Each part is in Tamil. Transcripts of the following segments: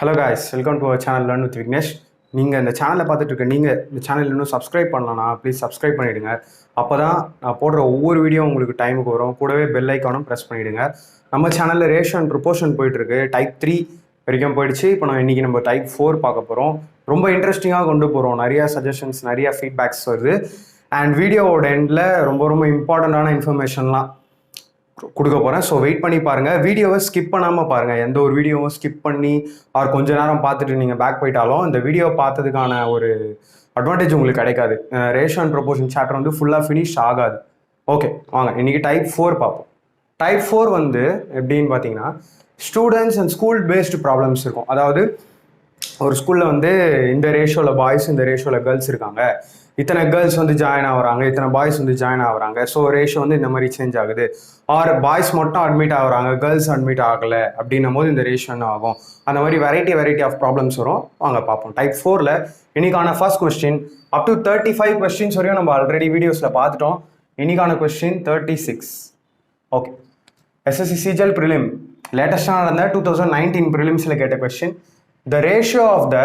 Hello guys, welcome to our channel learn with Vignesh. நீங்கள் இந்த சேனலை பார்த்துட்டு இருக்க நீங்கள் இந்த சேனல் இன்னும் சப்ஸ்கிரைப் பண்ணலன்னா ப்ளீஸ் சப்ஸ்கிரைப் பண்ணிவிடுங்க. அப்போ தான் நான் போடுற ஒவ்வொரு வீடியோ உங்களுக்கு டைமுக்கு வரும். கூடவே பெல் ஐக்கானும் ப்ரெஸ் பண்ணிவிடுங்க. நம்ம சேனலில் ரேஷியோ அண்ட் ப்ரொபோர்ஷன் போயிட்டுருக்கு. டைப் 3 வரைக்கும் போயிடுச்சு. இப்போ இன்றைக்கி நம்ம டைப் 4 பார்க்க போகிறோம். ரொம்ப இன்ட்ரெஸ்டிங்காக கொண்டு போகிறோம். நிறையா சஜஷன்ஸ், நிறையா ஃபீட்பேக்ஸ் வருது. அண்ட் வீடியோவோட எண்டில் ரொம்ப இம்பார்ட்டண்ட்டான இன்ஃபர்மேஷன்லாம் கொடுக்க போகிறேன். ஸோ வெயிட் பண்ணி பாருங்கள். வீடியோவை ஸ்கிப் பண்ணாமல் பாருங்கள். எந்த ஒரு வீடியோவும் ஸ்கிப் பண்ணி கொஞ்ச நேரம் பார்த்துட்டு நீங்கள் பேக் போயிட்டாலும் இந்த வீடியோ பார்த்ததுக்கான ஒரு அட்வான்டேஜ் உங்களுக்கு கிடைக்காது. ரேஷியோ அண்ட் ப்ரொபோர்ஷன் சாப்டர் ஃபுல்லாக ஃபினிஷ் ஆகாது. ஓகே, வாங்க இன்றைக்கி டைப் 4 பார்ப்போம். டைப் 4 எப்படின்னு பார்த்தீங்கன்னா, students and school based problems இருக்கும். அதாவது ஒரு ஸ்கூலில் இந்த ரேஷியோவில் பாய்ஸ், இந்த ரேஷியோவில் கேர்ள்ஸ் இருக்காங்க. இத்தனை கேர்ள்ஸ் ஜாயின் ஆகுறாங்க, இத்தனை பாய்ஸ் ஜாயின் ஆகுறாங்க. ஸோ ரேஷியோ இந்த மாதிரி சேஞ்ச் ஆகுது. ஆர் பாய்ஸ் மட்டும் அட்மிட் ஆகுறாங்க, கேர்ள்ஸ் அட்மிட் ஆகலை அப்படின்னும் போது இந்த ரேஷியோ என்ன ஆகும்? அந்த மாதிரி வெரைட்டி ஆஃப் ப்ராப்ளம்ஸ் வரும். வாங்க பார்ப்போம். டைப் 4ல் இன்னைக்கான first question up to 35 questions வரையும் நம்ம ஆல்ரெடி வீடியோஸில் பார்த்துட்டோம். இன்னைக்கான question 36. Okay, SSC CGL prelim லேட்டஸ்டாக நடந்த 2019 ப்ரிலிம்ஸில் கேட்ட question. The ratio of the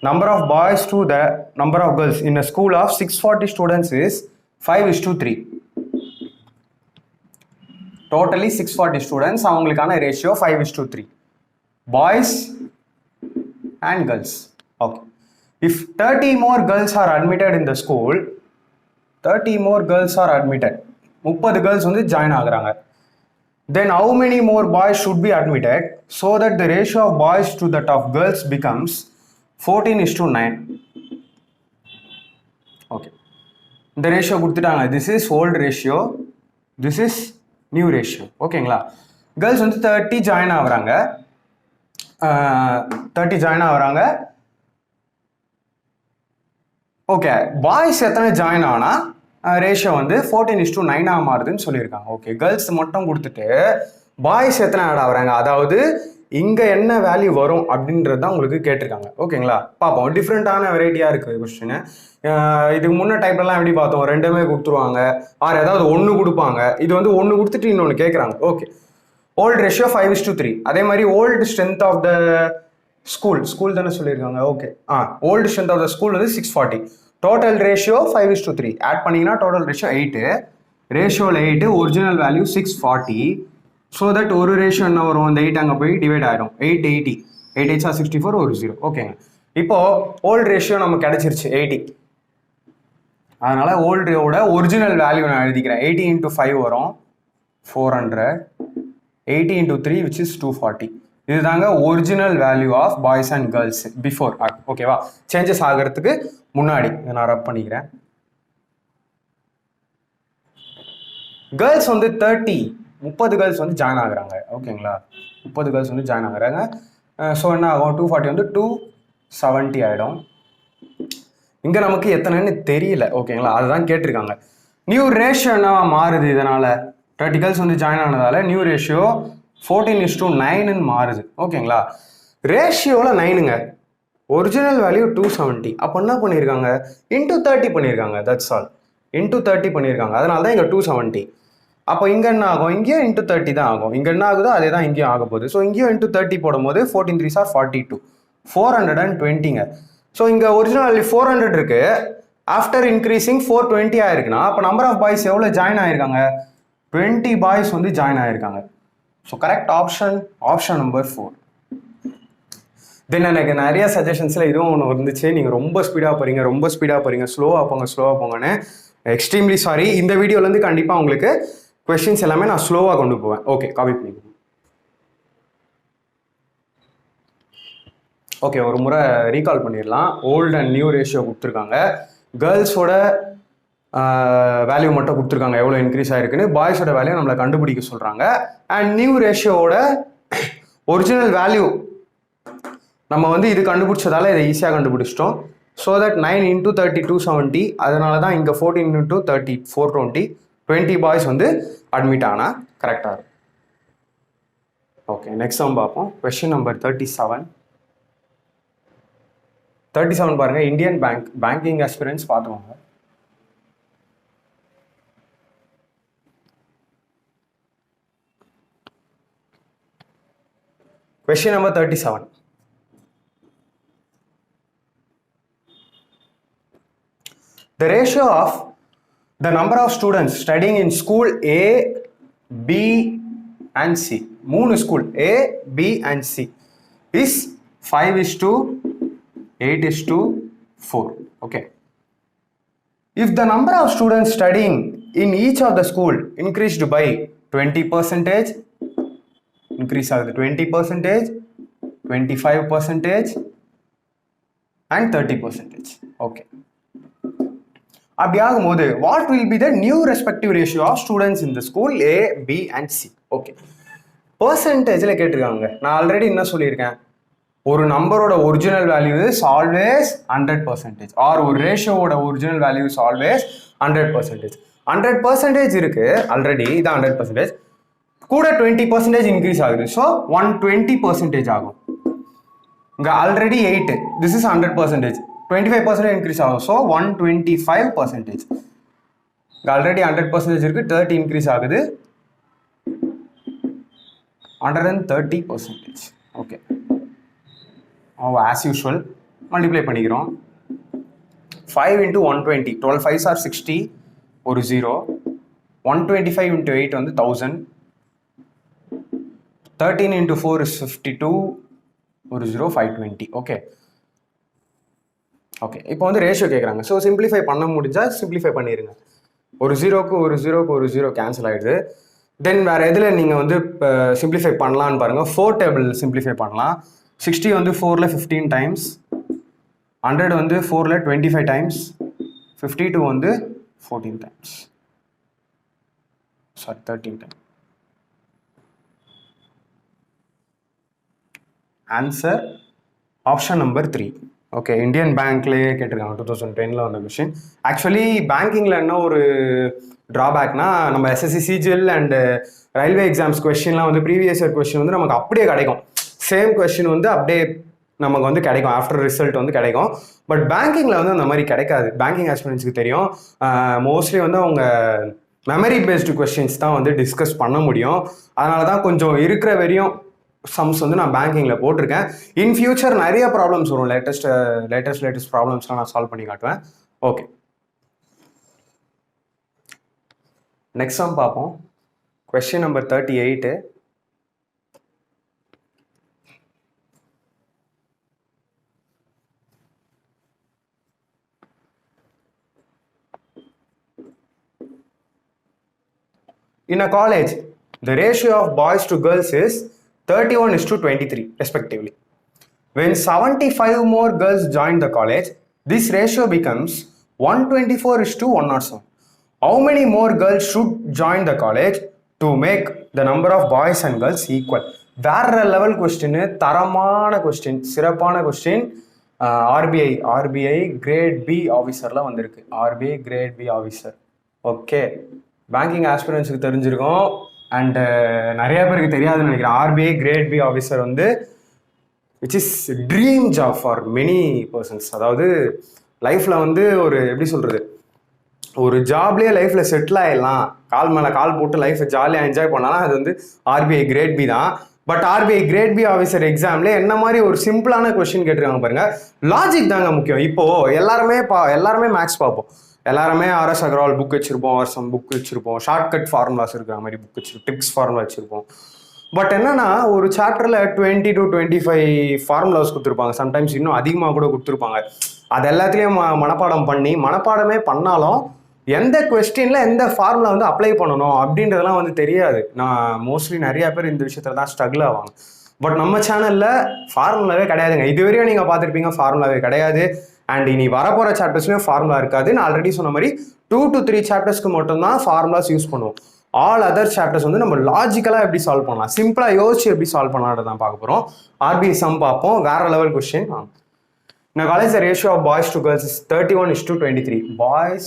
number of boys to the number of girls in a school of 640 students is 5:3. Totally 640 students. அவங்களுக்கான ratio 5:3. Boys and girls. Okay. If 30 more girls are admitted in the school, 30 more girls are admitted. 30 girls join ஆகுறாங்க. Then how many more boys should be admitted so that the ratio of boys to that of girls becomes 14:9? Okay, இந்த ரேஷியோ கொடுத்துட்டாங்க. This is old ratio, this is new ratio. ஓகேங்களா? கேர்ள்ஸ் 30 ஜாயின் ஆகுறாங்க. 30 ஜாயின் ஆகுறாங்க. ஓகே, பாய்ஸ் எத்தனை ஜாயின் ஆனா ரேஷியோ 14:9 மாறுதுன்னு சொல்லியிருக்காங்க. ஓகே, கேர்ள்ஸ் மட்டும் கொடுத்துட்டு பாய்ஸ் எத்தனை ஆட் ஆகுறாங்க, அதாவது இங்கே என்ன வேல்யூ வரும் அப்படின்றது தான் உங்களுக்கு கேட்டிருக்காங்க. ஓகேங்களா? பார்ப்போம். டிஃப்ரெண்ட்டான வெரைட்டியாக இருக்குது கொஸ்டின். இதுக்கு முன்னே டைப்லலாம் எப்படி பார்த்தோம்? ரெண்டுமே கொடுத்துருவாங்க, ஆர் ஏதாவது ஒன்று கொடுப்பாங்க. இது 1 கொடுத்துட்டு இன்னொன்று கேட்குறாங்க. Okay, old ratio 5:3. அதே மாதிரி old strength of the school தானே சொல்லியிருக்காங்க. Okay, old strength of the school 640. Total ratio 5:3. Add பண்ணிங்கன்னா டோட்டல் ரேஷியோ 8. ரேஷியோவில் 8, ஒரிஜினல் வேல்யூ 640. ஸோ தட் ஒரு ரேஷியோ என்ன வரும்? இந்த 8 அங்கே போய் டிவைட் ஆகிடும். 880. 8 8 64, ஒரு 0. ஓகேங்க. இப்போது ஓல்டு ரேஷியோ நமக்கு கிடச்சிருச்சு 80. அதனால் ஓல்டோட ஒரிஜினல் வேல்யூ நான் எழுதிக்கிறேன். 80 × 5 வரும் 400. 80 × 3 which is 240. இதுதாங்க original value of boys and girls before. ஓகேவா? சேஞ்சஸ் ஆகிறதுக்கு முன்னாடி இதை நான் ரப் பண்ணிக்கிறேன். கேர்ள்ஸ் 30 கேர்ள்ஸ் ஜாயின் ஆகுறாங்க. ஓகேங்களா? 30 கேர்ள்ஸ் ஜாயின் ஆகுறாங்க. ஸோ என்ன ஆகும்? 240 270 ஆகிடும். இங்கே நமக்கு எத்தனைன்னு தெரியல. ஓகேங்களா? அதுதான் கேட்டிருக்காங்க. நியூ ரேஷியோ என்ன மாறுது? இதனால் 30 கேர்ள்ஸ் ஜாயின் ஆனதால் நியூ ரேஷியோ 14:9 மாறுது. ஓகேங்களா? ரேஷியோவில் 9ங்க, ஒரிஜினல் வேல்யூ 270. அப்போ என்ன பண்ணியிருக்காங்க? இன்டூ 30 பண்ணியிருக்காங்க. That's all. இன்டூ 30 பண்ணியிருக்காங்க. அதனால தான் இங்கே 270. அப்போ இங்கே என்ன ஆகும்? இங்கேயும் இன்டூ 30 தான் ஆகும். இங்கே என்ன ஆகுதோ அதே தான் இங்கேயும் ஆக போகுது. ஸோ இங்கேயும் இன்டூ 30 போடும்போது 14 3s are 42. 420ங்க. ஸோ இங்கே ஒரிஜினல் வேல்யூ 400 இருக்கு. ஆஃப்டர் இன்க்ரீசிங் 420 ஆயிருக்குன்னா அப்போ நம்பர் ஆஃப் பாய்ஸ் எவ்வளோ ஜாயின் ஆயிருக்காங்க? 20 பாய்ஸ் ஜாயின் ஆயிருக்காங்க. So correct option number 4. தென் எனக்கு நிறைய சஜஷன்ஸில் இதுவும் ஒன்று இருந்துச்சு. நீங்கள் ரொம்ப ஸ்பீடாக போகிறீங்க, ஸ்லோவாக போங்கன்னு. Extremely sorry. இந்த வீடியோலேருந்து கண்டிப்பாக உங்களுக்கு கொஸ்டின்ஸ் எல்லாமே நான் ஸ்லோவாக கொண்டு போவேன். ஓகே, காப்பி பண்ணிக்கோங்க. ஓகே, ஒரு முறை ரீகால் பண்ணிடலாம். ஓல்டு அண்ட் நியூ ரேஷியோ கொடுத்துருக்காங்க. கேர்ள்ஸோட வேல்யூ மட்டும் கொடுத்துருக்காங்க, எவ்வளோ இன்க்ரீஸ் ஆயிருக்குன்னு. பாய்ஸோட வேல்யூ நம்மளை கண்டுபிடிக்க சொல்கிறாங்க. அண்ட் நியூ ரேஷியோவோட ஒரிஜினல் வேல்யூ நம்ம இது கண்டுபிடிச்சதால இதை ஈஸியாக கண்டுபிடிச்சிட்டோம். So that 9 × 30 270. அதனால தான் இங்கே 14 × 30 420. 20 பாய்ஸ் அட்மிட் ஆனால் கரெக்டாக இருக்கும். ஓகே, நெக்ஸ்ட் பார்ப்போம். Question number 37. 37 பாருங்கள். இந்தியன் பேங்கிங் ஆஸ்பிரன்ஸ் பார்த்துக்கோங்க. Question number 37. the ratio of the number of students studying in school A, B and C, மூணு school A, B and C is 5:8:4. Okay. If the number of students studying in each of the school increased by 20%, increase ஆகுது 20%, 25% and 30%. Okay. அப்படி ஆகும்போது what will be the new respective ratio of students in the school A, B and C? Okay, பர்சன்டேஜில் கேட்டிருக்காங்க. நான் ஆல்ரெடி என்ன சொல்லியிருக்கேன், ஒரு நம்பரோட original value is always 100%, or ஒரு ரேஷியோட ஒரிஜினல் வேல்யூ இஸ் ஆல்வேஸ் 100%. 100% இருக்கு ஆல்ரெடி, இதான் 100%. கூட 20% இன்க்ரீஸ் ஆகுது, ஸோ 120% ஆகும். இங்கே ஆல்ரெடி 8, திஸ் இஸ் 100%, 25% இன்க்ரீஸ் ஆகும், ஸோ 125%. இங்கே ஆல்ரெடி 100% இருக்கு, 30 இன்க்ரீஸ் ஆகுது, 130%. ஓகே, ஆஸ் யூஷுவல் மல்டிப்ளை பண்ணிக்கிறோம். 5 into 120, 12 5s are 60, ஒரு 0. 125 into 8 வந்து 1000. 13 into 4 is 52, ஒரு 0, 520. ஓகே ஓகே, இப்போ வந்து ரேஷியோ கேட்குறாங்க. ஸோ சிம்பிளிஃபை பண்ண முடிஞ்சால் சிம்பிளிஃபை பண்ணிடுங்க. ஒரு ஜீரோக்கு ஒரு ஜீரோ கேன்சல் ஆகிடுது. தென் வேறு எதில் நீங்கள் வந்து இப்போ சிம்பிளிஃபை பண்ணலான்னு பாருங்கள். 4 டேபிள் சிம்பிளிஃபை பண்ணலாம். 60 வந்து 4ல் 15 டைம்ஸ், 100 வந்து 4ல் 25 டைம்ஸ், 52 வந்து 14 times, sorry 13 times. Answer option number 3. Okay, Indian பேங்க்லேயே கேட்டிருக்காங்க, 2010 வந்த கொஷின். ஆக்சுவலி பேங்கிங்கில் என்ன ஒரு ட்ராபேக்னா, நம்ம SSC CGL and railway exams கொஷின்லாம் வந்து ப்ரீவியஸ் இயர் கொஷின் வந்து நமக்கு அப்படியே கிடைக்கும். சேம் கொஷின் வந்து அப்படியே நமக்கு வந்து கிடைக்கும், ஆஃப்டர் ரிசல்ட் வந்து கிடைக்கும். பட் பேங்கிங்கில் வந்து அந்த மாதிரி கிடைக்காது. பேங்கிங் ஆஸ்பிரன்ட்ஸ்க்கு தெரியும், மோஸ்ட்லி வந்து அவங்க மெமரி பேஸ்டு கொஷின்ஸ் தான் வந்து டிஸ்கஸ் பண்ண முடியும். அதனால தான் கொஞ்சம் இருக்கிற வரையும் சம்ஸ் வந்து நான் பேங்கிங்கில் போட்டிருக்கேன். இன் ஃபியூச்சர் நிறைய ப்ராப்ளம்ஸ் வரும், லேட்டஸ்ட் ப்ராப்ளம்ஸ்லாம் நான் சால்வ் பண்ணி காட்டுவேன். ஓகே, நெக்ஸ்ட் சம் பார்ப்போம். Question number 38. In a college, the ratio of boys to girls is 31:23 respectively. When 75 more girls join the college, this ratio becomes 124:107. How many more girls should join the college to make the number of boys and girls equal? வேற லெவல் கொஸ்டின், தரமான கொஸ்டின், சிறப்பான கொஸ்டின். ஆர்பிஐ கிரேட் பி ஆஃபீஸரில் வந்திருக்கு. RBI grade B officer. Okay, banking ஆஸ்பிரன்ஸுக்கு தெரிஞ்சிருக்கும் அண்டு நிறைய பேருக்கு தெரியாதுன்னு நினைக்கிறேன். ஆர்பிஐ கிரேட் பி ஆஃபீஸர் வந்து which is dream job for many persons. அதாவது லைஃப்பில் வந்து ஒரு எப்படி சொல்கிறது, ஒரு ஜாப்லேயே லைஃப்பில் செட்டில் ஆகிடலாம், கால் மேலே கால் போட்டு லைஃப்பை ஜாலியாக என்ஜாய் பண்ணாலும் அது வந்து ஆர்பிஐ கிரேட் பி தான். But RBI grade B officer எக்ஸாம்ல என்ன மாதிரி ஒரு சிம்பிளான கொஸ்டின் கேட்டிருக்காங்க பாருங்க. லாஜிக் தாங்க முக்கியம். இப்போது எல்லாருமே மேக்ஸ் பார்ப்போம், எல்லாருமே ஆர்எஸ் அகர்வால் புக் வச்சுருப்போம், ஆர்எஸ்எம் புக் வச்சுருப்போம், ஷார்ட்கட் ஃபார்முலாஸ் இருக்கிற மாதிரி புக் வச்சுருப்போம், டிப்ஸ் ஃபார்முலா வச்சுருப்போம். பட் என்னன்னா ஒரு சாப்டரில் 20 to 25 ஃபார்முலாஸ் கொடுத்துருப்பாங்க, சம்டைம்ஸ் இன்னும் அதிகமாக கூட கொடுத்துருப்பாங்க. அது எல்லாத்துலேயும் மனப்பாடமே பண்ணாலும் எந்த கொஸ்டினில் எந்த ஃபார்முலா வந்து அப்ளை பண்ணணும் அப்படின்றதெல்லாம் வந்து தெரியாது. நான் மோஸ்ட்லி நிறைய பேர் இந்த விஷயத்தில் தான் ஸ்ட்ரகிள் ஆவாங்க. பட் நம்ம சேனலில் ஃபார்முலாவே கிடையாதுங்க. இதுவரையும் நீங்கள் பார்த்துருப்பீங்க, ஃபார்முலாவே கிடையாது. அண்ட் இனி வரப்போகிற சாப்டர்ஸ்லேயும் ஃபார்முலா இருக்காது. நான் ஆல்ரெடி சொன்ன மாதிரி 2 to 3 சாப்டர்ஸ்க்கு மட்டும்தான் ஃபார்முலாஸ் யூஸ் பண்ணுவோம். ஆல் அதர் சாப்டர்ஸ் வந்து நம்ம லாஜிக்கலாக எப்படி சால்வ் பண்ணலாம், சிம்பிளாக யோசிச்சு எப்படி சால்வ் பண்ணலான்றத தான் பார்க்க போகிறோம். ஆர்பிஐ சம் பார்ப்போம், வேற level question. In a college, the ratio of boys to girls is 31:23. Boys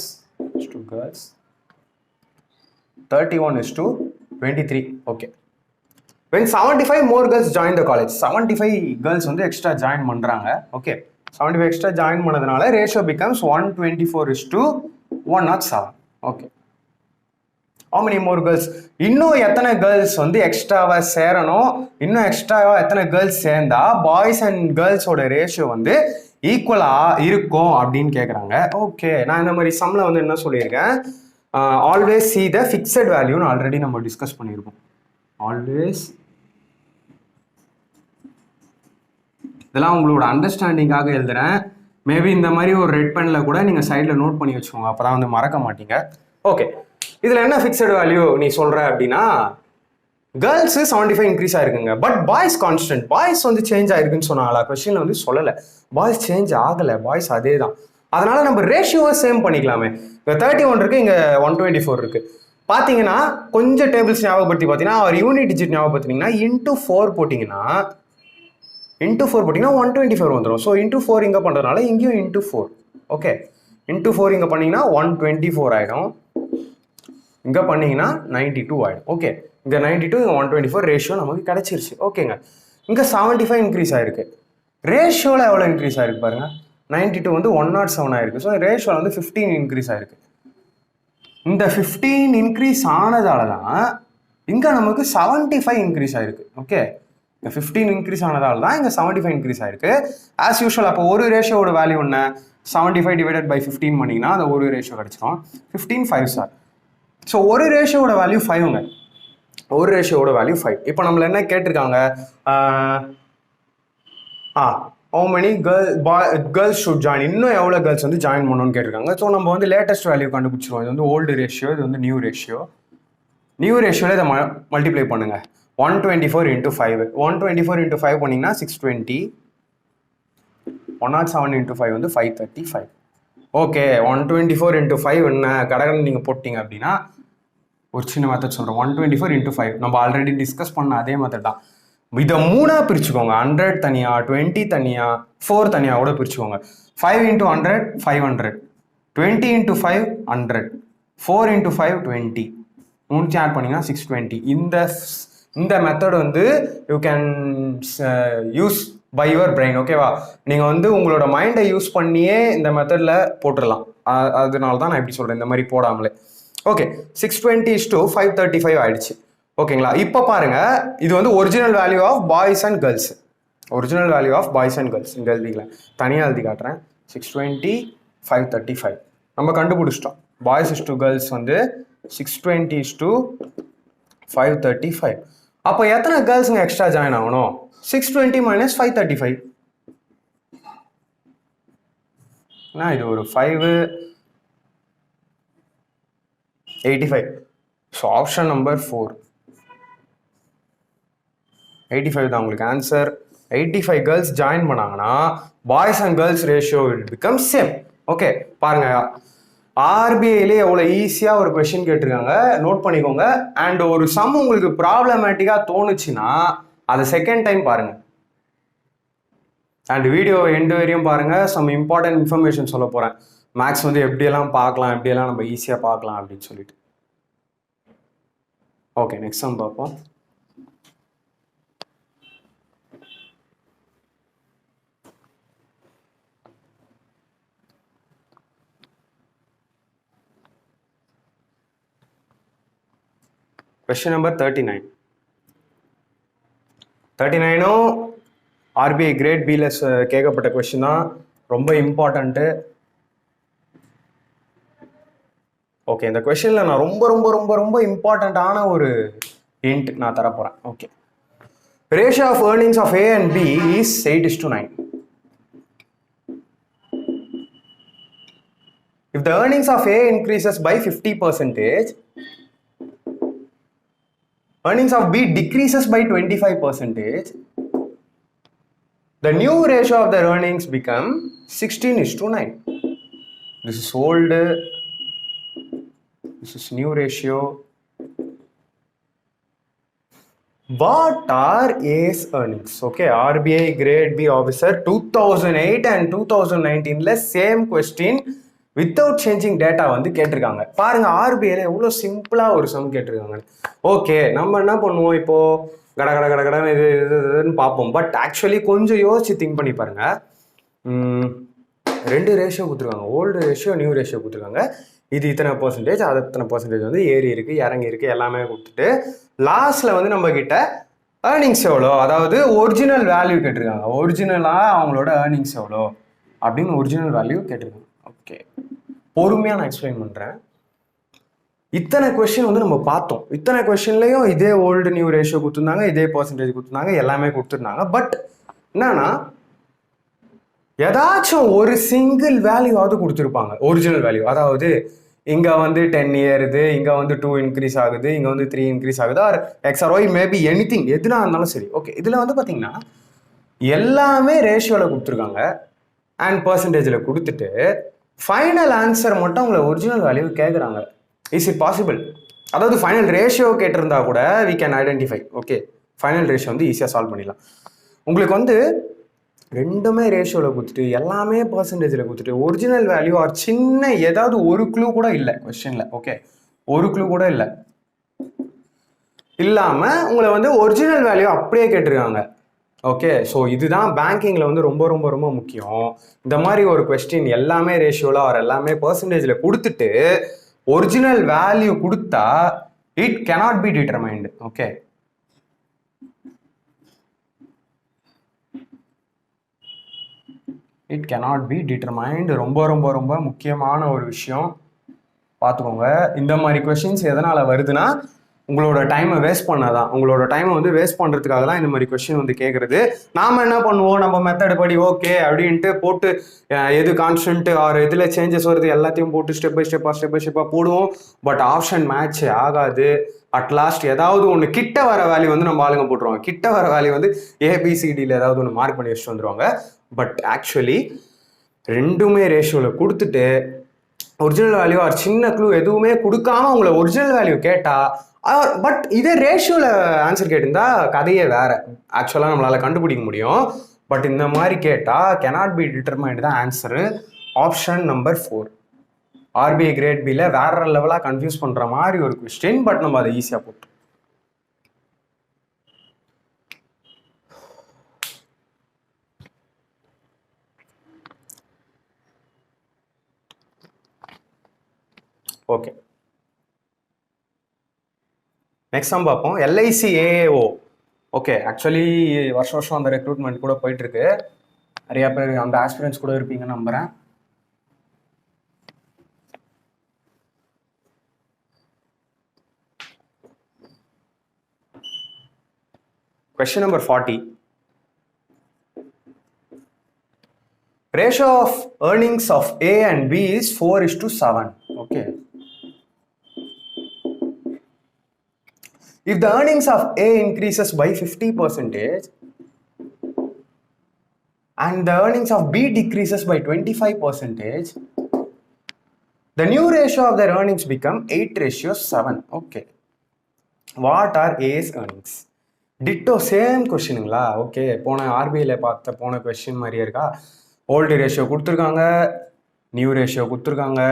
to girls 31:23. Okay. When 75 more girls join the college, 75 girls வந்து extra join பண்றாங்க. Okay. 75 extra join பண்ணதுனால ratio becomes 124:107. Okay. How many more girls? இன்னும் எத்தனை கேர்ள்ஸ் வந்து எக்ஸ்ட்ராவா சேரணும், இன்னும் எக்ஸ்ட்ராவா எத்தனை கேர்ள்ஸ் சேர்ந்தா பாய்ஸ் அண்ட் கேர்ள்ஸோட ரேஷியோ வந்து ஈக்குவலாக இருக்கும் அப்படின்னு கேட்குறாங்க. ஓகே, நான் இந்த மாதிரி சம்மில் வந்து என்ன சொல்லியிருக்கேன், ஆல்வேஸ் சி த ஃபிக்ஸட் வேல்யூன்னு ஆல்ரெடி நம்ம டிஸ்கஸ் பண்ணியிருக்கோம். ஆல்வேஸ், இதெல்லாம் உங்களோட அண்டர்ஸ்டாண்டிங்காக எழுதுறேன். மேபி இந்த மாதிரி ஒரு ரெட் பெனில் கூட நீங்கள் சைடில் நோட் பண்ணி வச்சுக்கோங்க, அப்போ தான் வந்து மறக்க மாட்டீங்க. ஓகே, இதில் என்ன ஃபிக்ஸட் வேல்யூ நீ சொல்கிற அப்படின்னா, கேர்ள்ஸ் 75 இன்க்ரீஸ் ஆயிருக்குங்க, பட் பாய்ஸ் கான்ஸ்டன்ட். பாய்ஸ் வந்து சேஞ்ச் ஆயிருக்குன்னு சொன்னாங்களா? கொஸ்டின்ல வந்து சொல்லலை. பாய்ஸ் சேஞ்ச் ஆகலை, பாய்ஸ் அதே தான். அதனால நம்ம ரேஷியோவை சேம் பண்ணிக்கலாமே. இப்போ 31 இருக்கு, இங்கே 124 இருக்கு. பார்த்தீங்கன்னா கொஞ்சம் டேபிள்ஸ் ஞாபகப்படுத்தி பார்த்தீங்கன்னா, ஒரு யூனிட் டிஜிட் ஞாபகப்படுத்தினீங்கன்னா இன்டூ 4 போட்டிங்கன்னா 124 வந்துடும். ஸோ இன்டூ 4 இங்கே பண்ணுறதுனால இங்கேயும் இன்டூ 4. ஓகே, இன்டூ 4 இங்கே பண்ணிங்கன்னா 124 ஆகிடும். இங்கே பண்ணிங்கன்னா 92 ஆகிடும். ஓகே, இங்கே 92, இங்கே 124 ரேஷியோ நமக்கு கிடச்சிருச்சு. ஓகேங்க, இங்கே 75 இன்க்ரீஸ் ஆகிருக்கு. ரேஷியோவில் எவ்வளோ இன்க்ரீஸ் ஆகிருக்கு பாருங்க. 92 வந்து 107 ஆகிருக்கு. ஸோ ரேஷியோவில் வந்து 15 இன்க்ரீஸ் ஆகிருக்கு. இந்த 15 இன்க்ரீஸ் ஆனதால தான் இங்கே நமக்கு 75 இன்க்ரீஸ் ஆகிருக்கு. ஓகே, இந்த 15 இன்க்ரீஸ் ஆனதால தான் இங்கே 75 இன்க்ரீஸ் ஆகிருக்கு. ஆஸ் யூஷுவல், அப்போ ஒரு ரேஷியோட வேல்யூ என்ன, 75 டிவைடட் பை 15 பண்ணிங்கன்னா அந்த ஒரு ரேஷியோ கிடச்சிடும். 15 5 சார். ஸோ ஒரு ரேஷியோட வேல்யூ 5ங்க. ஒரு ரேஷியோட வேல்யூ 5. இப்போ நம்மள என்ன கேட்டிருக்காங்க, how many girls should join, இன்னும் எவ்வளோ கேர்ள்ஸ் வந்து ஜாயின் பண்ணணும்னு கேட்டிருக்காங்க. ஸோ நம்ம வந்து லேட்டஸ்ட் வேல்யூ கண்டுபிடிச்சிருவோம். இது வந்து ஓல்டு ரேஷியோ, இது வந்து நியூ ரேஷியோ. நியூ ரேஷியோவில் இதை மல்டிப்ளை பண்ணுங்க. 124 into 5. 124 into 5 பண்ணிங்கன்னா 620. 107 into 5 வந்து 535. ஓகே, 124 into 5 என்ன கடகடன்னு நீங்கள் போட்டிங்க அப்படின்னா, ஒரு சின்ன மெத்தட் சொல்கிறேன். 124 into 5 நம்ம ஆல்ரெடி டிஸ்கஸ் பண்ண அதே மெத்தட் தான். இதை 3ஆக பிரிச்சுக்கோங்க. 100 தனியாக, 20 தனியாக, 4 தனியாக கூட பிரிச்சுக்கோங்க. 5 into 100 500, 20 into 5 100, 4 into 5 20, 3 ஆட் பண்ணிங்கன்னா 620. இந்த மெத்தட் வந்து you can use by your brain. ஓகேவா? நீங்கள் வந்து உங்களோட மைண்டை யூஸ் பண்ணியே இந்த மெத்தடில் போட்டுடலாம். அதனால தான் நான் இப்படி சொல்கிறேன், இந்த மாதிரி போடாமலே. ஓகே, 620 is to 535 ஆயிடுச்சு. ஓகேங்களா? இப்போ பாருங்க, இது வந்து original value of boys and girls. Original value of boys and girls இங்கே எழுதிக்கலாம். தனியாக எழுதி காட்டுறேன். 620 535 நம்ம கண்டுபிடிச்சிட்டோம். பாய்ஸ் இஸ் டு கேர்ள்ஸ் வந்து 620 is to 535. அப்போ எத்தனை கேர்ள்ஸுங்க எக்ஸ்ட்ரா ஜாயின் ஆகணும்? 620 minus 535. இது ஒரு 585. ஸோ ஆப்ஷன் நம்பர் 4 85 தான் உங்களுக்கு ஆன்சர். 85 கேர்ள்ஸ் ஜாயின் பண்ணாங்கன்னா boys and girls ratio will become same. Okay, பாருங்க, ஆர்பிஐலே எவ்வளோ ஈஸியாக ஒரு கொஸ்டின் கேட்டிருக்காங்க, நோட் பண்ணிக்கோங்க. அண்ட் ஒரு சம் உங்களுக்கு ப்ராப்ளமேட்டிக்காக தோணுச்சுன்னா அதை செகண்ட் டைம் பாருங்க. அண்ட் வீடியோ எண்டு வரையும் பாருங்க. சம் இம்பார்ட்டன்ட் இன்ஃபர்மேஷன் சொல்ல போகிறேன். மேக்ஸ் வந்து எப்படியெல்லாம் பார்க்கலாம், எப்படியெல்லாம் நம்ம ஈஸியாக பார்க்கலாம் அப்படின்னு சொல்லிட்டு. ஓகே, நெக்ஸ்ட் சம் பார்ப்போம். Question number 39. 39ம் ஆர்பிஐ கிரேட் பியில் கேட்கப்பட்ட கொஸ்டின் தான், ரொம்ப இம்பார்ட்டண்ட்டு. ஓகே, இந்த கொஸ்டினில் நான் ரொம்ப ரொம்ப ரொம்ப ரொம்ப இம்பார்ட்டண்ட்டான ஒரு ஹிண்ட் நான் தரப்போகிறேன். Okay, ratio of earnings of A and B is 8:9. If the earnings of A increases by 50%, earnings of B decreases by 25%, the new ratio of their earnings become 16:9. This is old, this is new ratio. What are A's earnings? Okay, RBI grade B officer 2008 and 2019 same question without changing data வந்து கேட்டிருக்காங்க. பாருங்க, ஆர்பிஐல எவ்வளோ சிம்பிளாக ஒரு சம் கேட்டிருக்காங்க. ஓகே, நம்ம என்ன பண்ணுவோம், இப்போ கடன்னு இதுன்னு பார்ப்போம். பட் ஆக்சுவலி கொஞ்சம் யோசிச்சு திங்க் பண்ணி பாருங்க. 2 ரேஷியோ கொடுத்துருக்காங்க, ஓல்டு ரேஷியோ, நியூ ரேஷியோ கொடுத்துருக்காங்க. இது இத்தனை பர்சன்டேஜ், அது இத்தனை பர்சன்டேஜ் வந்து ஏறி இருக்கு, இறங்கி இருக்கு, எல்லாமே கொடுத்துட்டு லாஸ்ட்ல வந்து நம்ம கிட்ட ஏர்னிங்ஸ் எவ்வளோ, அதாவது ஒரிஜினல் வேல்யூ கேட்டிருக்காங்க. ஒரிஜினலாக அவங்களோட ஏர்னிங்ஸ் எவ்வளோ, அப்படின்னு ஒரிஜினல் வேல்யூ கேட்டிருக்காங்க. ஓகே, பொறுமையாக நான் எக்ஸ்பிளைன் பண்ணுறேன். இத்தனை கொஸ்டின் வந்து நம்ம பார்த்தோம். இத்தனை கொஸ்டின்லையும் இதே ஓல்டு நியூ ரேஷியோ கொடுத்துருந்தாங்க, இதே பர்சன்டேஜ் கொடுத்துருந்தாங்க, எல்லாமே கொடுத்துருந்தாங்க. பட் என்னன்னா ஏதாச்சும் ஒரு சிங்கிள் வேல்யூவாவது கொடுத்துருப்பாங்க, ஒரிஜினல் வேல்யூ. அதாவது இங்கே வந்து 10 ஏறுது, இங்கே வந்து 2 இன்க்ரீஸ் ஆகுது, இங்கே வந்து 3 இன்க்ரீஸ் ஆகுது, or X or Y maybe anything, எதுனா இருந்தாலும் சரி. ஓகே, இதில் வந்து பார்த்தீங்கன்னா எல்லாமே ரேஷியோவில் கொடுத்துருக்காங்க அண்ட் பர்சன்டேஜில் கொடுத்துட்டு ஃபைனல் ஆன்சர் மட்டும் உங்களை ஒரிஜினல் வேல்யூ கேட்குறாங்க. Is it possible? அதாவது ஃபைனல் ரேஷியோ கேட்டிருந்தா கூட we can identify. Okay, final ratio வந்து ஈஸியாக சால்வ் பண்ணிடலாம். உங்களுக்கு வந்து ரெண்டுமே ரேஷியோவில் கொடுத்துட்டு எல்லாமே பர்சன்டேஜில் கொடுத்துட்டு ஒரிஜினல் வேல்யூ ஆர் சின்ன ஏதாவது ஒரு க்ளூ கூட இல்லை கொஸ்டினில். ஓகே, ஒரு க்ளூ கூட இல்லை இல்லாமல் உங்களை வந்து ஒரிஜினல் வேல்யூ அப்படியே கேட்டிருக்காங்க. ஓகே, ஸோ இதுதான் பேங்கிங்கில் வந்து ரொம்ப ரொம்ப ரொம்ப முக்கியம். இந்த மாதிரி ஒரு கொஸ்டின் எல்லாமே ரேஷியோவில் ஆர் எல்லாமே பர்சன்டேஜில் கொடுத்துட்டு ஒரிஜினல் வேல்யூ கொடுத்தா it cannot be determined. Okay, it cannot be determined. ரொம்ப ரொம்ப ரொம்ப முக்கியமான ஒரு விஷயம், பார்த்துக்கோங்க. இந்த மாதிரி கொஸ்டின்ஸ் எதனால் வருதுன்னா உங்களோட டைமை வேஸ்ட் பண்ணாதான். உங்களோட டைமை வந்து வேஸ்ட் பண்ணுறதுக்காக தான் இந்த மாதிரி கொஸ்டின் வந்து கேட்குறது. நாம் என்ன பண்ணுவோம், நம்ம மெத்தட் படி ஓகே அப்படின்ட்டு போட்டு எது கான்ஸ்டன்ட் ஆர் எதில் சேஞ்சஸ் வருது எல்லாத்தையும் போட்டு ஸ்டெப் பை ஸ்டெப்பாக போடுவோம். பட் ஆப்ஷன் மேட்ச் ஆகாது. அட்லாஸ்ட் ஏதாவது ஒன்று கிட்ட வர வேல்யூ வந்து நம்ம ஆளுங்க போட்டுருவாங்க. கிட்ட வர வேல்யூ வந்து ஏபிசிடியில் ஏதாவது ஒன்று மார்க் பண்ணி வச்சுட்டு வந்துடுவாங்க. பட் ஆக்சுவலி ரெண்டுமே ரேஷியோவில் கொடுத்துட்டு ஒரிஜினல் வேல்யூ ஆர் சின்ன க்ளூ எதுவுமே கொடுக்காம உங்களை ஒரிஜினல் வேல்யூ கேட்டால், பட் இதே ரேஷியோவில் ஆன்சர் கேட்டிருந்தா கதையே வேற. ஆக்சுவலாக நம்மளால் கண்டுபிடிக்க முடியும். பட் இந்த மாதிரி கேட்டால் கேனாட் பி டிட்டர்மைன்டு தான் answer. Option number 4 RBI grade பியில் வேற லெவலாக கன்ஃபியூஸ் பண்ணுற மாதிரி ஒரு கொஸ்டின். பட் நம்ம அதை ஈஸியாக போட்டோம். ஓகே, நெக்ஸ்ட் நம்ம பார்ப்போம் எல்ஐசி ஏஏஓ. ஓகே, ஆக்சுவலி வருஷம் அந்த ரெக்ரூட்மெண்ட் கூட போயிட்டு இருக்கு. நிறைய பேர் அந்த ஆஸ்பிரன்ஸ் கூட இருப்பீங்கன்னு நம்புறேன். Question number 40. Ratio of earnings of A and B is 4:7. Okay. If the earnings of A increases by 50% and the earnings of B decreases by 25%, the new ratio of their earnings become 8:7. Okay. What are A's earnings? Ditto same கொஸ்டினுங்களா? ஓகே, போன ஆர்பிஐயில் பார்த்த போன கொஸ்டின் மாதிரியே இருக்கா? ஓல்டு ரேஷியோ கொடுத்துருக்காங்க, நியூ ரேஷியோ கொடுத்துருக்காங்க,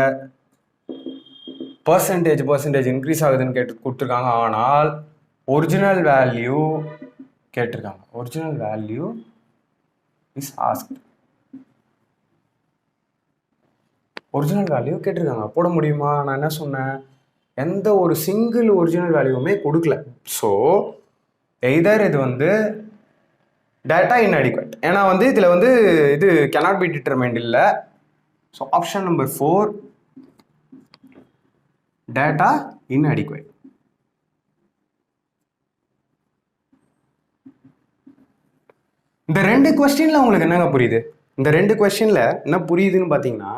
பர்சன்டேஜ் இன்க்ரீஸ் ஆகுதுன்னு கொடுத்துருக்காங்க. ஆனால் ஒரிஜினல் வேல்யூ கேட்டிருக்காங்க. Original value is asked. Original value கேட்டிருக்காங்க. போட முடியுமா? நான் என்ன சொன்னேன், எந்த ஒரு சிங்கிள் ஒரிஜினல் வேல்யூவுமே கொடுக்கல. ஸோ எய்தர் இது வந்து டேட்டா இன்அடிக்வேட், ஏன்னா வந்து இதில் வந்து இது கேனாட் பி டிட்டர்மைன்ட் இல்லை. So option number 4 data inadequate. இந்த ரெண்டு கொஸ்டின்ல உங்களுக்கு என்னங்க புரியுது? இந்த ரெண்டு கொஸ்டின்ல என்ன புரியுதுன்னு பார்த்தீங்கன்னா,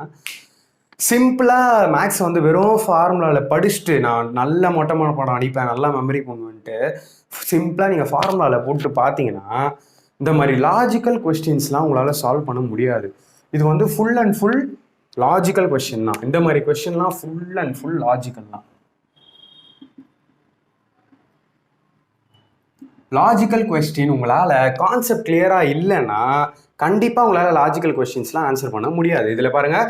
சிம்பிளாக மேக்ஸ் வந்து வெறும் ஃபார்முலாவில் படிச்சுட்டு நான் நல்ல மொட்டை படம் அடிப்பேன், நல்லா மெமரி பண்ணுவேன்ட்டு சிம்பிளாக நீங்கள் ஃபார்முலாவில் போட்டு பார்த்தீங்கன்னா இந்த மாதிரி லாஜிக்கல் கொஸ்டின்ஸ்லாம் உங்களால் சால்வ் பண்ண முடியாது. இது வந்து full and full logical question தான். இந்த மாதிரி கொஸ்டின்லாம் ஃபுல் அண்ட் ஃபுல் லாஜிக்கல் தான். லாஜிக்கல் கொஸ்டின் உங்களால் கான்செப்ட் கிளியராக இல்லைன்னா கண்டிப்பாக உங்களால் லாஜிக்கல் கொஸ்டின்ஸ்லாம் ஆன்சர் பண்ண முடியாது. இதில் பாருங்கள்,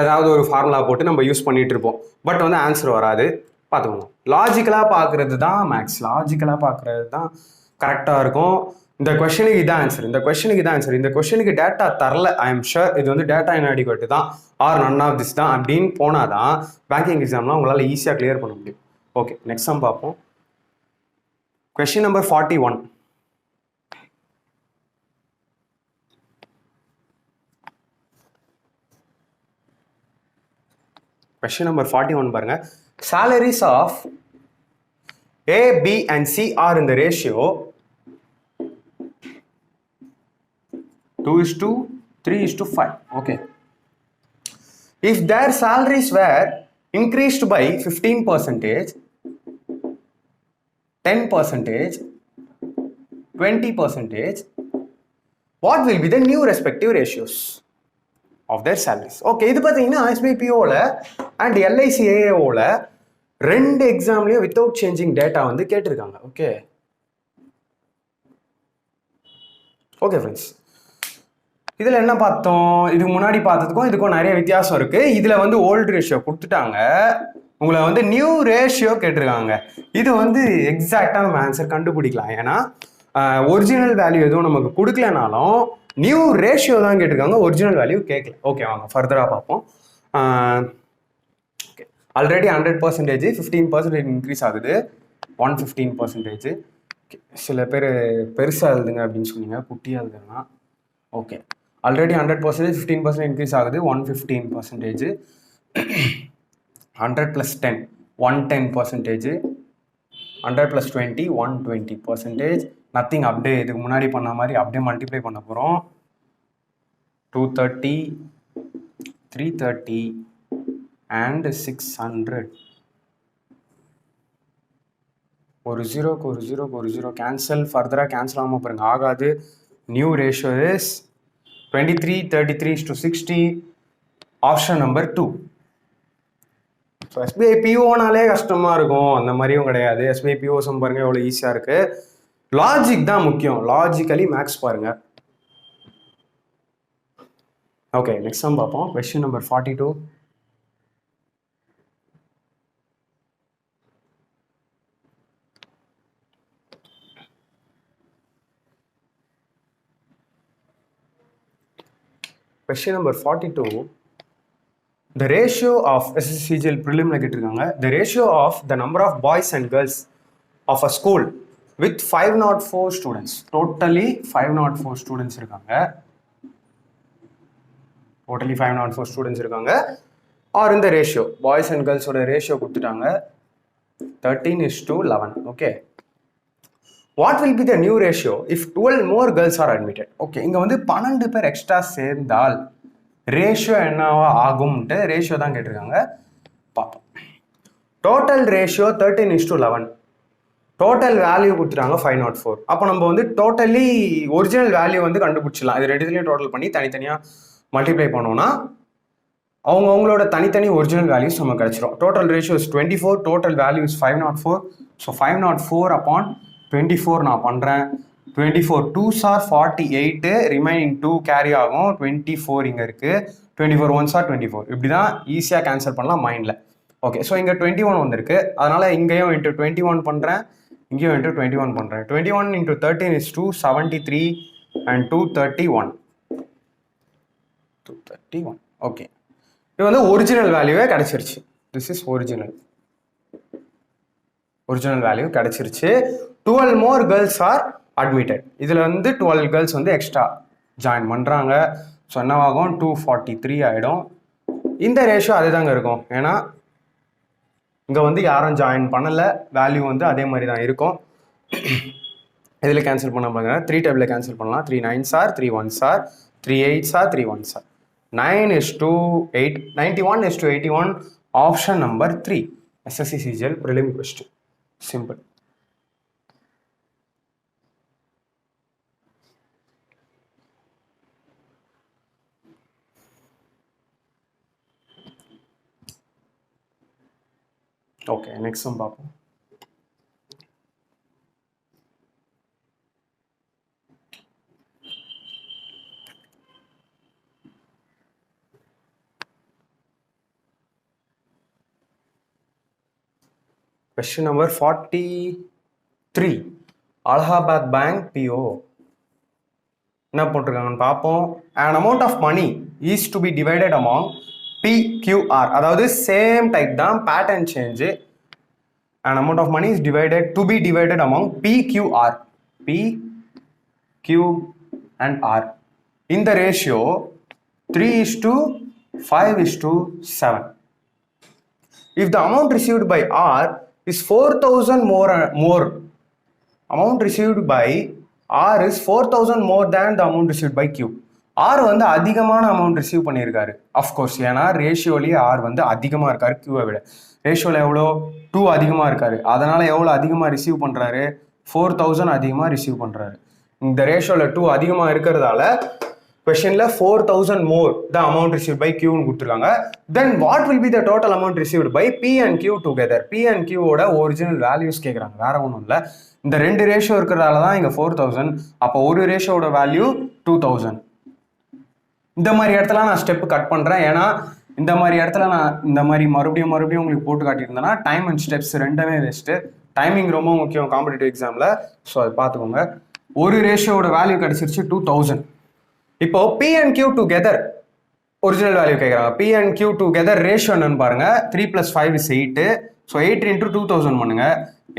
ஏதாவது ஒரு ஃபார்முலா போட்டு நம்ம யூஸ் பண்ணிட்டு இருப்போம், பட் வந்து ஆன்சர் வராது. பார்த்துக்கோங்க, லாஜிக்கலாக பார்க்குறது தான் மேக்ஸ். லாஜிக்கலாக பார்க்குறது தான் கரெக்டாக இருக்கும். இந்த கொஸ்டினுக்கு இதான் ஆன்சர், இந்த கொஸ்டினுக்கு இதான் ஆன்சர், இந்த கொஸ்டினுக்கு டேட்டா தரல, ஐ எம் ஷுர் இது வந்து டேட்டா இன்அடிக்வேட் தான் ஆர் நன் ஆஃப் திஸ் தான் அப்படின்னு போனால் தான் பேங்கிங் எக்ஸாம்லாம் உங்களால் ஈஸியாக கிளியர் பண்ண முடியும். ஓகே, நெக்ஸ்ட் சம் பார்ப்போம். Question number 41. Question number 41 பாருங்க. Salaries of A, B and C are in the ratio 2:3:5. Okay. If their salaries were increased by 15%, 10%, 20%, what will be the new respective ratios of their salaries? Okay, இது பார்த்தீங்கன்னா SBPOல and LICAOல ரெண்டு எக்ஸாம்லயும் வித்தவுட் சேஞ்சிங் டேட்டா வந்து கேட்டிருக்காங்க. ஓகே ஓகே ஃப்ரெண்ட்ஸ், இதில் என்ன பார்த்தோம், இதுக்கு முன்னாடி பார்த்ததுக்கும் இதுக்கும் நிறைய வித்தியாசம் இருக்கு. இதில் வந்து ஓல்டு ரேஷியோ கொடுத்துட்டாங்க, உங்களை வந்து நியூ ரேஷியோ கேட்டிருக்காங்க. இது வந்து எக்ஸாக்டாக நம்ம ஆன்சர் கண்டுபிடிக்கலாம். ஏன்னா ஒரிஜினல் வேல்யூ எதுவும் நமக்கு கொடுக்கலனாலும் நியூ ரேஷியோ தான் கேட்டிருக்காங்க, ஒரிஜினல் வேல்யூ கேட்கல. ஓகே வாங்க ஃபர்தராக பார்ப்போம். ஓகே, ஆல்ரெடி 100%, 15% இன்க்ரீஸ் ஆகுது, 115%. சில பேர் பெருசாக எழுதுங்க அப்படின்னு சொன்னீங்க, குட்டியாக எழுதுனா. ஓகே, ஆல்ரெடி 100%, 15% இன்க்ரீஸ் ஆகுது, 115%. 100 + 10 110%, 100 + 20 120%. நத்திங், அப்படியே இதுக்கு முன்னாடி பண்ண மாதிரி அப்படியே மல்டிப்ளை பண்ண போகிறோம். 230, 330 and 600. ஒரு ஜீரோக்கு ஒரு ஜீரோ கேன்சல், ஃபர்தராக கேன்சல் ஆகாமல் பாருங்க, ஆகாது. New ratio is 23:33:60. Option number 2. So SBI பிஓனாலே கஷ்டமாக இருக்கும், அந்த மாதிரியும் கிடையாது. எஸ்பிஐ பிஓசம் பாருங்கள் எவ்வளோ ஈஸியாக இருக்குது. லாஜிக் தான் முக்கியம், லாஜிக்கலி மேக்ஸ் பாருங்கள். ஓகே, நெக்ஸ்ட் சம் பார்ப்போம். Question number 42. Question number 42. The ratio of SSCGL prelim கேட்டிருக்காங்க. The ratio of the number of boys and girls of a school with 504 students. Totally 504 students இருக்காங்க. Totally 504 students இருக்காங்க. Or in the ratio, boys and girls ஓட ratio கொடுத்துட்டாங்க 13:11. Okay. What will be the new ratio if 12 more girls are admitted? Okay, இங்க வந்து 12 பேர் எக்ஸ்ட்ரா சேர்ந்தால் ரேஷியோ என்னவா ஆகும்ட்டு ரேஷியோ தான் கேட்டிருக்காங்க, பார்ப்போம். Total ratio 13:11. டோட்டல் வேல்யூ கொடுத்துட்டாங்க 504. அப்போ நம்ம வந்து டோட்டலி ஒரிஜினல் வேல்யூ வந்து கண்டுபிடிச்சிடலாம். இது ரெண்டுத்துலையும் டோட்டல் பண்ணி தனித்தனியாக மல்டிப்ளை பண்ணோம்னா அவங்களோட தனித்தனி ஒரிஜினல் வேல்யூஸ் நமக்கு கிடைச்சிடும். Total ratio is 24, total value is 504. So 504/24 நான் பண்ணுறேன். 24 2s are 48, ரிமைனிங் 2 கேரி ஆகும். 24 இங்கே இருக்குது, 24 1s are 24. இப்படி தான் ஈஸியாக கேன்சல் பண்ணலாம் மைண்டில். ஓகே, ஸோ இங்கே 21 வந்திருக்கு, அதனால் இங்கேயும் இன்ட்டு 21 பண்ணுறேன், இங்கேயும் இன்ட்டு 21 பண்ணுறேன். 21 × 13 is 273 and 231. 231. ஓகே, இது வந்து ஒரிஜினல் வேல்யூவே கிடச்சிருச்சு. திஸ் இஸ் ஒரிஜினல் வேல்யூ கிடச்சிருச்சு. 12 more girls are admitted. இதில் வந்து 12 girls வந்து எக்ஸ்ட்ரா ஜாயின் பண்ணுறாங்க. ஸோ என்னவாகும், 243 ஆகிடும். இந்த ரேஷியோ அதே தாங்க இருக்கும், ஏன்னா இங்கே வந்து யாரும் ஜாயின் பண்ணலை, வேல்யூ வந்து அதே மாதிரி தான் இருக்கும். இதில் கேன்சல் பண்ண பாருங்க, 3 டேபிளில் கேன்சல் பண்ணலாம். 3 9s are 3 1s are 3 8s are 3 1s are 9:8 91:81. Option number 3 SSCGL prelim question. Simple. Okay, next one பார்ப்போம். Question number 43. Allahabad Bank PO. என்ன போட்டிருக்காங்கன்னு பார்ப்போம். An amount of money is to be divided among PQR. அதாவது சேம் டைப் தான், pattern change. An amount of money is to be divided among PQR. P, Q and R. In the ratio 3:5:7. if the amount received by R is 4,000 more amount received by R is 4,000 more than the amount received by Q. R வந்து அதிகமான அமௌண்ட் ரிசீவ் பண்ணியிருக்காரு. அஃப்கோர்ஸ், ஏன்னா ரேஷியோலேயே ஆர் வந்து அதிகமாக இருக்காரு கியூவை விட. ரேஷியோவில் எவ்வளோ 2 அதிகமாக இருக்காரு. அதனால் எவ்வளோ அதிகமாக ரிசீவ் பண்ணுறாரு? 4,000 அதிகமாக ரிசீவ் பண்ணுறாரு. இந்த ரேஷியோவில் 2 அதிகமாக இருக்கிறதால கொஸ்டின்ல 4,000 more the amount received by Q னு கொடுத்துருக்காங்க. Then what will be the total amount received by P and Q together? P and Q ஓட ஒரிஜினல் வேல்யூஸ் கேட்குறாங்க, வேற ஒன்றும் இல்லை. இந்த 2 ரேஷியோ இருக்கிறதால தான் இங்கே 4,000. அப்போ ஒரு ரேஷியோட வேல்யூ 2,000. இந்த மாதிரி இடத்துல நான் ஸ்டெப் கட் பண்ணுறேன், ஏன்னா இந்த மாதிரி இடத்துல நான் இந்த மாதிரி மறுபடியும் உங்களுக்கு போட்டு காட்டியிருந்தேன்னா டைம் அண்ட் ஸ்டெப்ஸ் ரெண்டுமே வேஸ்ட்டு. டைமிங் ரொம்ப முக்கியம் காம்படிட்டிவ் எக்ஸாமில். ஸோ அதை பார்த்துக்கோங்க. ஒரு ரேஷியோட வேல்யூ கிடச்சிருச்சு 2,000. இப்போ P and Q together original value கேட்குறாங்க. P and Q together ratio என்னன்னு பாருங்க. 3 + 5 is 8. ஸோ 8 into 2,000 பண்ணுங்க.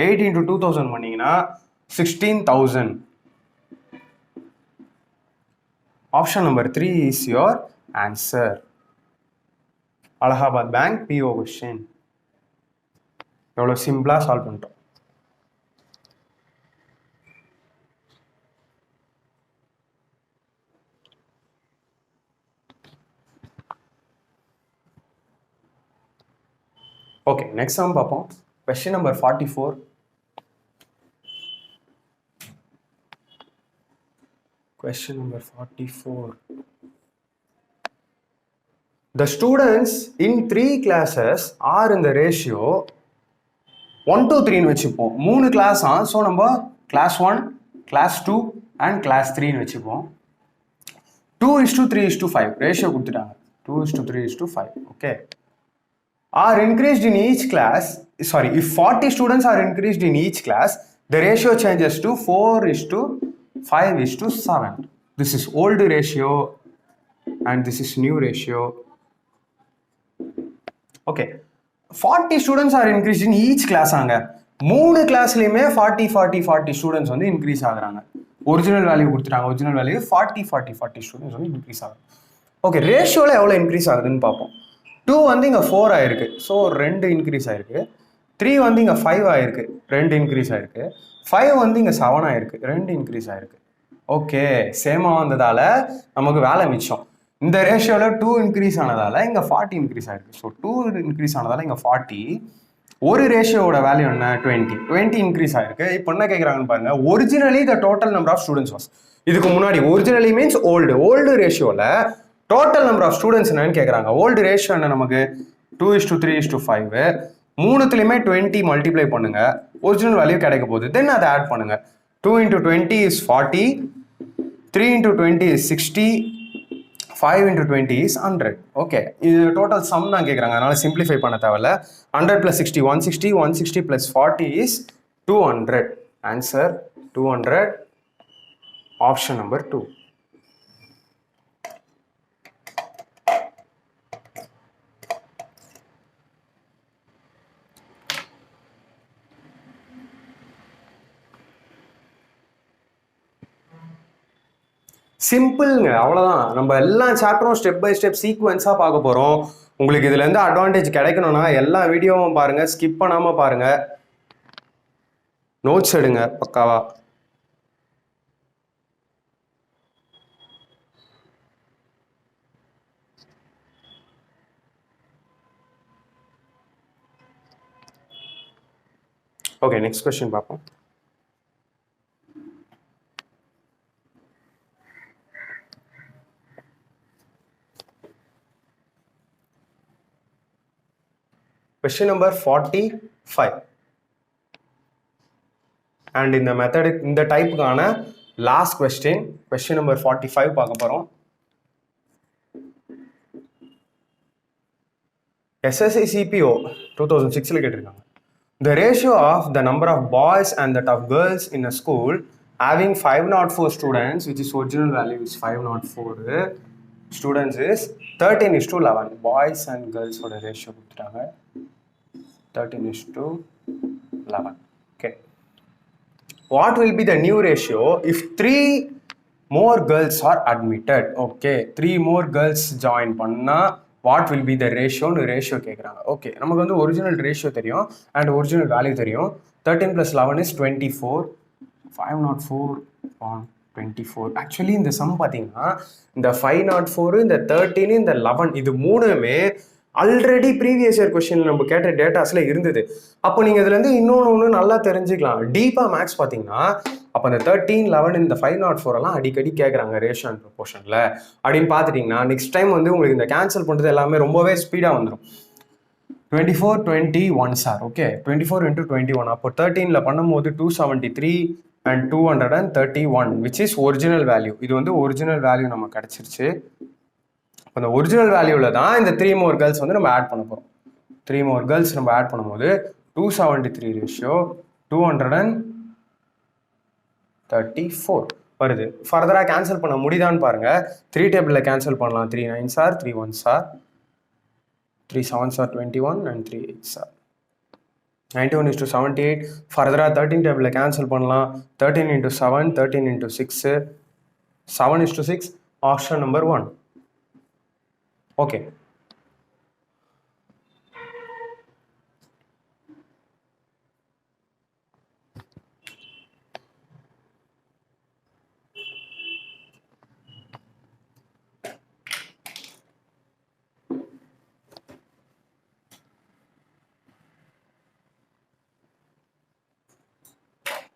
8 into 2,000 பண்ணீங்கன்னா 16,000. Option number 3 is your answer. Allahabad bank PO question. எவ்வளோ சிம்பிளா சால்வ் பண்ணிட்டோம். ஓகே, நெக்ஸ்ட் சம் பார்ப்போம். Question number 44. Question number 44. The students in 3 classes are in the ratio 1 to 3 வச்சுப்போம். 3 கிளாஸ் ஆ. ஸோ நம்ம கிளாஸ் 1, கிளாஸ் 2 அண்ட் கிளாஸ் 3 வச்சுப்போம். 2:3:5 ரேஷியோ கொடுத்துட்டாங்க. 2:3:5. Okay. Are increased in each class. Sorry, if 40 students are increased in each class, the ratio changes to 4:5:7. This is old ratio and this is new ratio. Okay, 40 students are increased in each class. ஆங்க 3 கிளாஸ்லயுமே 40 ஸ்டூடெண்ட்ஸ் வந்து இன்க்ரீஸ் ஆகுறாங்க. ஒரிஜினல் வேல்யூ கொடுத்துட்டாங்க. ஒரிஜினல் வேல்யூ 40 ஸ்டூடெண்ட்ஸ் வந்து இன்க்ரீஸ் ஆகுது. ஓகே, ரேஷியோவில் எவ்வளோ இன்க்ரீஸ் ஆகுதுன்னு பார்ப்போம். 2 வந்து இங்கே 4 ஆயிருக்கு. ஸோ 2 இன்க்ரீஸ் ஆயிருக்கு. 3 வந்து இங்கே 5 ஆயிருக்கு. 2 இன்க்ரீஸ் ஆயிருக்கு. 5 வந்து இங்கே 7 ஆயிருக்கு. 2 இன்க்ரீஸ் ஆயிருக்கு. ஓகே, சேமாக வந்ததால நமக்கு வேலை மிச்சம். இந்த ரேஷியோவில் 2 இன்க்ரீஸ் ஆனதால இங்கே 40 இன்க்ரீஸ் ஆயிருக்கு. ஸோ 2 இன்க்ரீஸ் ஆனதால இங்கே 40. ஒரு ரேஷியோட வேல்யூ என்ன? 20 இன்க்ரீஸ் ஆயிருக்கு. இப்போ என்ன கேட்குறாங்கன்னு பாருங்க. Originally the total number of students was. இதுக்கு முன்னாடி ஒரிஜினலி மீன்ஸ் ஓல்டு ரேஷியோவில் டோட்டல் நம்பர் ஆஃப் ஸ்டூடெண்ட்ஸ் என்னன்னு கேட்குறாங்க. ஓல்டு ரேஷியோ என்ன நமக்கு? 2:3:5. மூணுத்துலையுமே 20 மல்டிப்ளை பண்ணுங்க, ஒரிஜினல் வேல்யூ கிடைக்க போகுது. தென் அதை ஆட் பண்ணுங்க. 2 into 20 is 40, 3 into 20 is 60, 5 into 20 is 100. Okay, இது டோட்டல் சம் தான் கேட்குறாங்க, அதனால சிம்பிளிஃபை பண்ண தேவையில்ல. 100 + 60 160, 160 + 40 is 200. ஆன்சர் 200. Option number 2. சிம்பிள்ங்க, அவ்வளோதான். நம்ம எல்லா சாப்டரும் ஸ்டெப் பை ஸ்டெப் சீக்வன்ஸாக பார்க்க போகிறோம். உங்களுக்கு இதுலேருந்து அட்வான்டேஜ் கிடைக்கணும்னா எல்லா வீடியோவும் பாருங்கள், ஸ்கிப் பண்ணாமல் பாருங்கள், நோட்ஸ் எடுங்க பக்காவா. ஓகே, நெக்ஸ்ட் கொஸ்டின் பார்ப்போம். Question number 45. And in the method, in the type கான last question number 45 பார்க்க போறோம். SSC CPO 2006 கேட்டிருக்காங்க. The ratio of the number of boys and that of girls in a school having 504 students, which is original value is 504 students, is 13:11. Boys and girls ஓட ratio கொடுத்துட்டாங்க 13:11. Okay. What will be the new ratio if 3 more girls are admitted? Okay, 3 more girls join பண்ணா வாட் வில் பி த ரேஷியோன்னு ரேஷியோ கேட்குறாங்க. ஓகே, நமக்கு வந்து ஒரிஜினல் ரேஷியோ தெரியும் அண்ட் ஒரிஜினல் வேல்யூ தெரியும். 13 + 11 is 24. 504/24. ஆக்சுவலி இந்த சம் பார்த்தீங்கன்னா இந்த 504, இந்த 13, இந்த 11 இது மூணுமே ஆல்ரெடி ப்ரீவியஸ் இயர் கொஸ்டின் நம்ம கேட்ட டேட்டாஸ்ல இருந்தது. அப்போ நீங்கள் இதுலேருந்து இன்னொன்று நல்லா தெரிஞ்சுக்கலாம். டீப்பாக மேக்ஸ் பார்த்தீங்கன்னா அப்போ இந்த 13, 11 இந்த 504 எல்லாம் அடிக்கடி கேட்குறாங்க ரேஷியோ அண்ட் ப்ரொபோர்ஷனில் அப்படின்னு பார்த்துட்டிங்கன்னா நெக்ஸ்ட் டைம் வந்து உங்களுக்கு இந்த கேன்சல் பண்ணுறது எல்லாமே ரொம்பவே ஸ்பீடாக வந்துடும். 24, 21 சார். ஓகே, 24 × 21 அப்போ 13ல் பண்ணும்போது 273 and 231 which is original value. இது வந்து ஒரிஜினல் வேல்யூ நமக்கு கிடச்சிருச்சு. அந்த ஒரிஜினல் வேல்யூவில் தான் இந்த 3 more girls வந்து நம்ம ஆட் பண்ண போகிறோம். 3 more girls நம்ம ஆட் பண்ணும்போது 273 ரேஷியோ 234 வருது. ஃபர்தராக கேன்சல் பண்ண முடியுதான்னு பாருங்க. 3 டேபிளில் கேன்சல் பண்ணலாம். 3 9s are, 3 1s are, 3 7s are 21 and 3 8s are 91:78. ஃபர்தராக 13 டேபிளில் கேன்சல் பண்ணலாம். 13 × 7, 13 × 6, 7:6. Option number 1. Okay,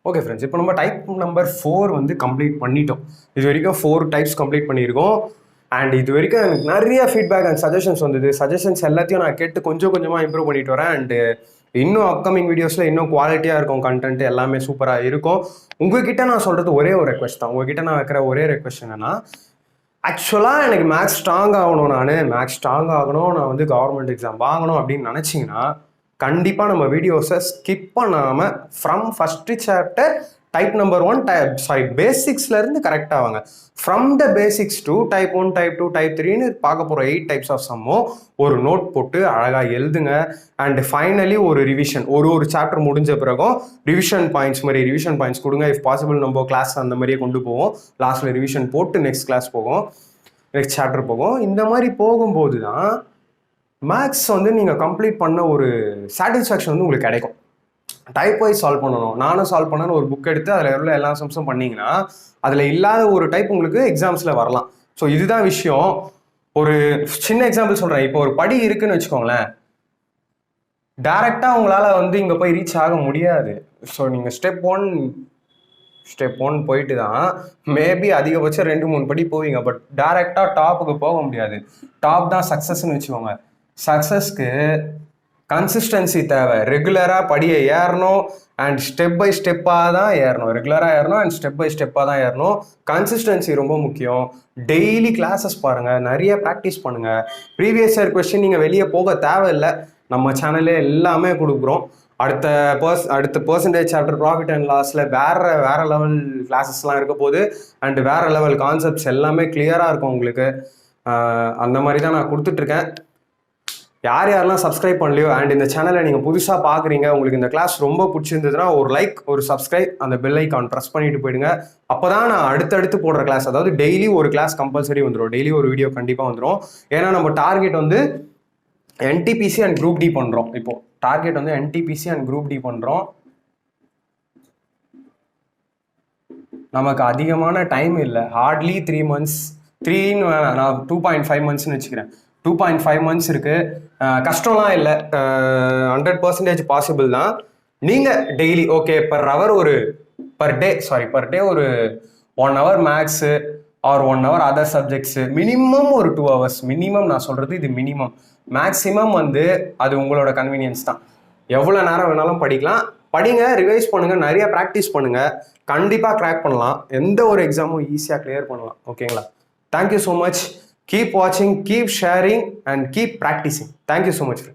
okay friends, இப்போ நம்ம டைப் நம்பர் 4 வந்து கம்ப்ளீட் பண்ணிட்டோம். இது வரைக்கும் 4 டைப்ஸ் கம்ப்ளீட் பண்ணியிருக்கோம். அண்ட் இது வரைக்கும் எனக்கு நிறைய ஃபீட்பேக் அண்ட் சஜஷன்ஸ் வந்தது. சஜஷன்ஸ் எல்லாத்தையும் நான் கேட்டு கொஞ்சம் கொஞ்சமாக இம்ப்ரூவ் பண்ணிட்டு வரேன். அண்டு இன்னும் அப்கமிங் வீடியோஸில் இன்னும் குவாலிட்டியாக இருக்கும் கண்டென்ட், எல்லாமே சூப்பராக இருக்கும். உங்ககிட்ட நான் சொல்கிறது ஒரே ஒரு ரெக்வெஸ்ட் தான். உங்ககிட்ட நான் வைக்கிற ஒரே ரெக்வெஸ்ட் என்னன்னா, ஆக்சுவலாக எனக்கு மேக்ஸ் ஸ்ட்ராங் ஆகணும், மேக்ஸ் ஸ்ட்ராங் ஆகணும், நான் வந்து கவர்மெண்ட் எக்ஸாம் வாங்கணும் அப்படின்னு நினச்சிங்கன்னா கண்டிப்பாக நம்ம வீடியோஸை ஸ்கிப் பண்ணாமல் from first chapter type number 1 பேசிக்ஸ்லேருந்து கரெக்டாக வாங்க. From the basics to type 1, type 2, type 3ன்னு பார்க்க போகிற 8 டைப்ஸ் ஆஃப் சம்மும் ஒரு நோட் போட்டு அழகாக எழுதுங்க. அண்ட் ஃபைனலி ஒரு ரிவிஷன், ஒரு சாப்டர் முடிஞ்ச பிறகும் ரிவிஷன் பாயிண்ட்ஸ் கொடுங்க. இஃப் பாசிபிள் நம்ம கிளாஸ் அந்த மாதிரியே கொண்டு போவோம். லாஸ்ட்டில் ரிவிஷன் போட்டு நெக்ஸ்ட் கிளாஸ் போகும், நெக்ஸ்ட் சாப்டர் போகும். இந்த மாதிரி போகும்போது தான் மேக்ஸ் வந்து நீங்கள் கம்ப்ளீட் பண்ண ஒரு சாட்டிஸ்ஃபேக்ஷன் வந்து உங்களுக்கு கிடைக்கும். டைப் வைஸ் சால்வ் பண்ணணும். நானும் சால்வ் பண்ணணும் ஒரு புக் எடுத்து அதில் உள்ள எல்லா சம்ஸும் பண்ணிங்கன்னா அதில் இல்லாத ஒரு டைப் உங்களுக்கு எக்ஸாம்ஸில் வரலாம். ஸோ இதுதான் விஷயம். ஒரு சின்ன எக்ஸாம்பிள் சொல்கிறேன். இப்போ ஒரு படி இருக்குன்னு வச்சுக்கோங்களேன், டைரெக்டாக உங்களால் வந்து இங்கே போய் ரீச் ஆக முடியாது. ஸோ நீங்கள் ஸ்டெப் ஒன் போயிட்டு தான் மேபி அதிகபட்சம் 2-3 படி போவீங்க. பட் டைரெக்டாக டாப்புக்கு போக முடியாது. டாப் தான் சக்ஸஸ்ன்னு வச்சுக்கோங்க. சக்ஸஸ்க்கு கன்சிஸ்டன்சி தேவை. ரெகுலராக படியை ஏறணும் அண்ட் ஸ்டெப் பை ஸ்டெப்பாக தான் ஏறணும். ரெகுலராக ஏறணும் அண்ட் ஸ்டெப் பை ஸ்டெப்பாக தான் ஏறணும். கன்சிஸ்டன்சி ரொம்ப முக்கியம். டெய்லி கிளாஸஸ் பாருங்கள், நிறைய ப்ராக்டிஸ் பண்ணுங்கள். ப்ரீவியஸ் இயர் கொஸ்டின் நீங்கள் வெளியே போக தேவையில்லை, நம்ம சேனல்லே எல்லாமே கொடுக்குறோம். அடுத்த பர்சன்டேஜ் சாப்டர் ப்ராஃபிட் அண்ட் லாஸில் வேற லெவல் கிளாஸஸ்லாம் இருக்க போகுது. அண்ட் வேறு லெவல் கான்செப்ட்ஸ் எல்லாமே கிளியராக இருக்கும் உங்களுக்கு. அந்த மாதிரி தான் நான் கொடுத்துட்ருக்கேன். யாரெல்லாம் சப்ஸ்கிரைப் பண்ணலையோ அண்ட் இந்த சேனலை நீங்கள் புதுசாக பார்க்குறீங்க, உங்களுக்கு இந்த கிளாஸ் ரொம்ப பிடிச்சிருந்ததுன்னா ஒரு லைக், ஒரு சப்ஸ்கிரைப், அந்த பெல் ஐக்கான் ப்ரெஸ் பண்ணிட்டு போயிடுங்க. அப்போ தான் நான் அடுத்தடுத்து போடுற கிளாஸ், அதாவது டெய்லி ஒரு கிளாஸ் கம்பல்சரி வந்துடும், டெய்லி ஒரு வீடியோ கண்டிப்பாக வந்துடும். ஏன்னா நம்ம டார்கெட் வந்து NTPC அண்ட் குரூப் டி பண்ணுறோம். இப்போது டார்கெட் வந்து NTPC அண்ட் குரூப் டி பண்ணுறோம். நமக்கு அதிகமான டைம் இல்லை. ஹார்ட்லி 3 months, 3 நான் 2.5 monthsன்னு வச்சுக்கிறேன். 2.5 months இருக்குது. கஷ்டம்லாம் இல்லை, 100% பாசிபிள் தான். நீங்கள் டெய்லி ஓகே பர் டே ஒரு 1 hour maths or 1 hour other subjects, minimum ஒரு 2 hours. மினிமம் நான் சொல்கிறது இது மினிமம். மேக்ஸிமம் வந்து அது உங்களோட கன்வீனியன்ஸ் தான். எவ்வளோ நேரம் வேணாலும் படிங்க, ரிவைஸ் பண்ணுங்கள், நிறைய ப்ராக்டிஸ் பண்ணுங்கள். கண்டிப்பாக கிராக் பண்ணலாம். எந்த ஒரு எக்ஸாமும் ஈஸியாக கிளியர் பண்ணலாம். ஓகேங்களா? Thank you so much. Keep watching, keep sharing and keep practicing. Thank you so much, friends.